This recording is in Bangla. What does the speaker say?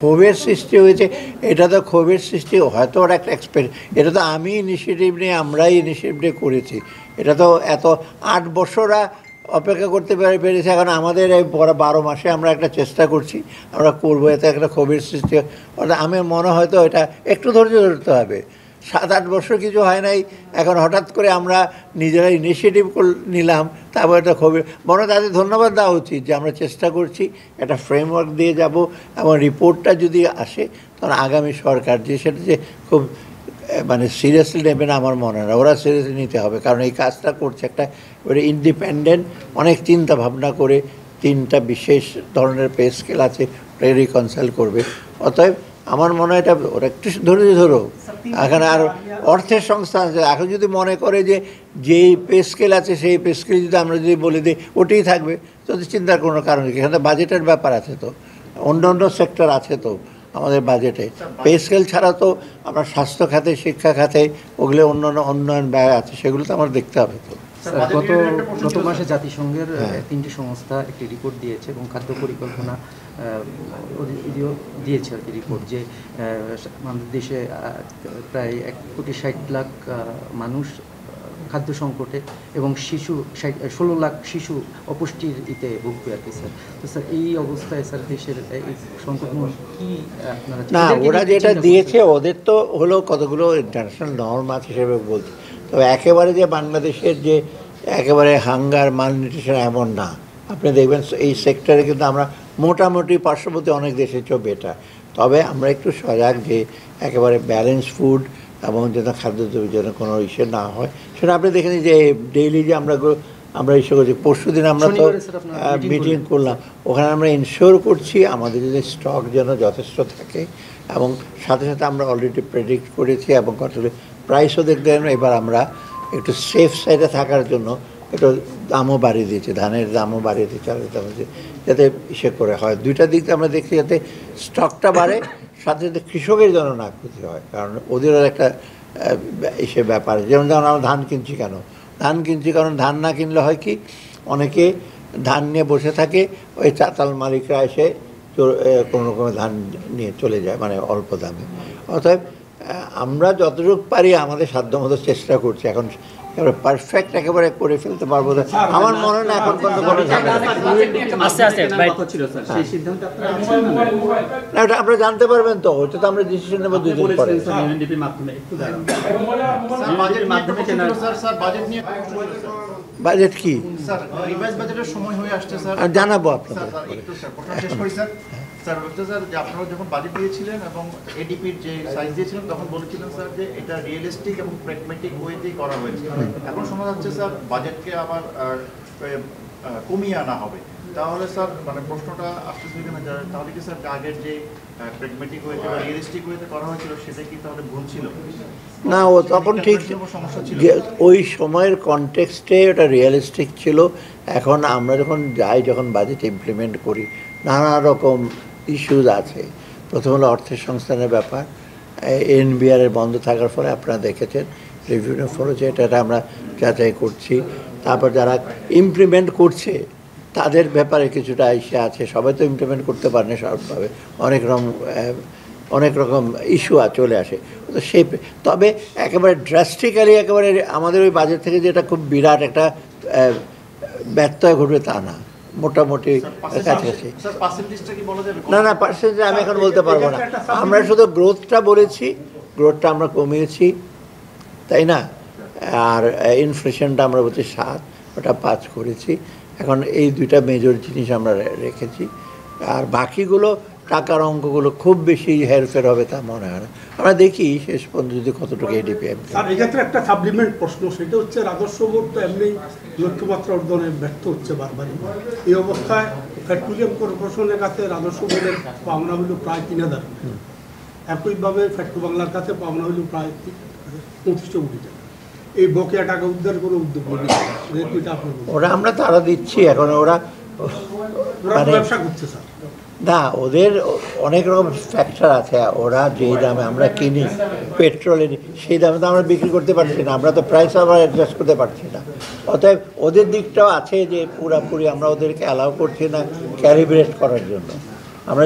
ক্ষোভের সৃষ্টি হয়েছে, এটা তো ক্ষোভের সৃষ্টি হয়তো ওরা একটা এটা তো আমি ইনিশিয়েটিভ নিয়ে আমরাই ইনিশিয়েটিভ নিয়ে করেছি। এটা তো এত 8 বছরা অপেক্ষা করতে পেরেছে। এখন আমাদের এই 12 মাসে আমরা একটা চেষ্টা করছি, আমরা করবো, এতে একটা ক্ষোভের সৃষ্টি। আমি মনে হয়তো এটা একটু ধৈর্য ধরতে হবে। 7-8 বছর কিছু হয় নাই, এখন হঠাৎ করে আমরা নিজেরা ইনিশিয়েটিভ নিলাম, তারপর এটা খুবই বড় তাদের ধন্যবাদ দেওয়া উচিত যে আমরা চেষ্টা করছি, একটা ফ্রেমওয়ার্ক দিয়ে যাব এবং রিপোর্টটা যদি আসে তখন আগামী সরকার যে সেটা যে খুব মানে সিরিয়াসলি নেবে না আমার মনে হয় না, ওরা সিরিয়াসলি নিতে হবে। কারণ এই কাজটা করছে একটা ইন্ডিপেন্ডেন্ট, অনেক চিন্তা ভাবনা করে 3টা বিশেষ ধরনের পে স্কেল আছে, রিকনসাইল করবে। অতএব আমার মনে হয় এটা ওরা একটু ধৈর্য ধরো। এখানে আর অর্থের সংস্থা আছে, এখন যদি মনে করে যে যেই পে স্কেল আছে সেই পে স্কেল যদি আমরা যদি বলে দিই ওটাই থাকবে, তো চিন্তার কোনো কারণ নেই। এখানে বাজেটের ব্যাপার আছে, তো অন্য অন্য সেক্টর আছে তো আমাদের বাজেটে। পে স্কেল ছাড়া তো আমরা স্বাস্থ্য খাতে, শিক্ষা খাতে, ওগুলো অন্য উন্নয়ন ব্যয় আছে, সেগুলো তো আমার দেখতে হবে। তো গত মাসে জাতিসংঘের 3টি সংস্থা একটি রিপোর্ট দিয়েছে এবং খাদ্য পরিকল্পনা দিয়েছে আর কি রিপোর্ট, যে আমাদের দেশে প্রায় 1,60,00,000 মানুষ খাদ্য সংকটে এবং 16 লাখ শিশু অপুষ্টির ভুগবে আর কি স্যার। তো স্যার এই অবস্থায় স্যার দেশের এই সংকট কি আপনারা না, ওরা যেটা দিয়েছে ওদের তো হলো কতগুলো ইন্টারন্যাশনাল নর্ম আছে হিসেবে বলছে। তবে একেবারে যে বাংলাদেশের যে একেবারে হাঙ্গার মালনিউট্রিশন এমন না। আপনি দেখবেন এই সেক্টরে কিন্তু আমরা মোটামুটি পার্শ্ববর্তী অনেক দেশের চেয়েও বেটার। তবে আমরা একটু সজাগ যে একেবারে ব্যালেন্স ফুড এবং যেন খাদ্যদ্রব্যের জন্য কোনো ইস্যু না হয়, সেটা আপনি দেখেন যে ডেইলি যে আমরা ইস্যু করছি। পরশু দিন আমরা তো মিটিং করলাম, ওখানে আমরা ইনশিওর করছি আমাদের যদি স্টক যেন যথেষ্ট থাকে, এবং সাথে সাথে আমরা অলরেডি প্রেডিক্ট করেছি এবং আসলে প্রাইসও দেখতে এবার আমরা একটু সেফ সাইডে থাকার জন্য একটু দামও বাড়িয়ে দিয়েছি, ধানের দামও বাড়িয়ে দিয়েছি, চালের দাম হচ্ছে, যাতে ইসে করে হয়। 2টা দিক আমরা দেখছি, যাতে স্টকটা বাড়ে, সাথে সাথে কৃষকের জন্য না ক্ষতি হয়। কারণ ওদেরও একটা ইসে ব্যাপার, যেমন আমরা ধান কিনছি কেন, কারণ ধান না কিনলে হয় কি, অনেকে ধান নিয়ে বসে থাকে, ওই চাতাল মালিকরা এসে কোনো রকমের ধান নিয়ে চলে যায়, মানে অল্প দামে। অতএব আমরা যতটুকু পারি আমাদের সাধ্যমতো চেষ্টা করছি। এখন পারফেক্ট একেবারে করে ফেলতে পারবো না আমার মনে হয় না এখন পর্যন্ত কোনো ঝামেলা। এটা আপনারা জানতে পারবেন, তো ওইটা তো আমরা ডিসিশন নেবো 2 দিন পরে। বাজেট কি জানাবো আপনাদের। স্যার বলতে স্যার যে আপনারা যখন বাজেট দিয়েছিলেন এবং এডিপির যে সাইজ দিয়েছিলেন তখন বলেছিলেন স্যার যে এটা রিয়েলিস্টিক এবং প্র্যাগম্যাটিক ওয়েতেই করা হয়েছে। এখন শোনা যাচ্ছে স্যার বাজেটকে আবার কমিয়ে আনা হবে। তাহলে স্যার মানে প্রশ্নটা আসতেছে কিনা, তাহলে কি স্যার আগের যে প্র্যাগম্যাটিক ওয়েতে বা রিয়েলিস্টিক ওয়েতে করা হয়েছিল সেটা কি তাহলে ভুল ছিল? না, ও তখন ঠিক ওই সময়ের কনটেক্সটে ওটা রিয়েলিস্টিক ছিল। এখন আমরা যখন বাজেট ইমপ্লিমেন্ট করি, নানা রকম ইস্যুজ আছে। প্রথম হলো অর্থের সংস্থানের ব্যাপার, এনবিআরের বন্ধ থাকার ফলে আপনারা দেখেছেন রিভিউ ফলেছে, এটা আমরা যাচাই করছি। তারপর যারা ইমপ্লিমেন্ট করছে তাদের ব্যাপারে কিছুটা ইস্যু আছে, সবাই তো ইমপ্লিমেন্ট করতে পারে না সবভাবে, অনেক রকম ইস্যু চলে আসে। তো তবে একেবারে ড্রাস্টিক্যালি একেবারে আমাদের ওই বাজেট থেকে যেটা খুব বিরাট একটা ব্যত্যয় ঘটবে তা না, মোটামুটি কাছাকাছি। না পার্সেন্টেজ আমি এখন বলতে পারবো না। আমরা শুধু গ্রোথটা বলেছি, গ্রোথটা আমরা কমিয়েছি, তাই না? আর ইনফ্লেশনটা আমরা বলছি 7, ওটা 5 করেছি। এখন এই 2টা মেজর জিনিস আমরা রেখেছি। আর বাকিগুলো টাকার অঙ্কগুলো খুব বেশি হেরফের হবে তা মনে হয় না। আমরা দেখি শেষ পর্যন্ত যদি কতটুকু এডিপি। আর এক্ষেত্রে একটা সাপ্লিমেন্ট প্রশ্ন, সেটা হচ্ছে রাজস্ব বোর্ড তো এমনি লক্ষ্যমাত্রা অর্জনে ব্যর্থ হচ্ছে বারবারই। এই অবস্থায় পেট্রোলিয়াম কর্পোরেশনের কাছে রাজস্ব বোর্ডের পাওনা হইল প্রায় 3,000, একইভাবে পেট্রো বাংলার কাছে পাওনা হইল প্রায় 2500 কোটি টাকা। এই বকেয়া টাকা উদ্ধার করে উদ্যোগ ওরা আমরা তারা দিচ্ছি। এখন ওরা ব্যবসা করছে স্যার না, ওদের অনেক রকম ফ্যাক্টর আছে। ওরা যেই দামে আমরা কিনি পেট্রোলের, সেই দামে তো আমরা বিক্রি করতে পারছি না, আমরা তো প্রাইস আবার অ্যাডজাস্ট করতে পারছি না। অতএব ওদের দিকটাও আছে যে পুরাপুরি আমরা ওদেরকে অ্যালাউ করছি না ক্যালিব্রেট করার জন্য। আমরা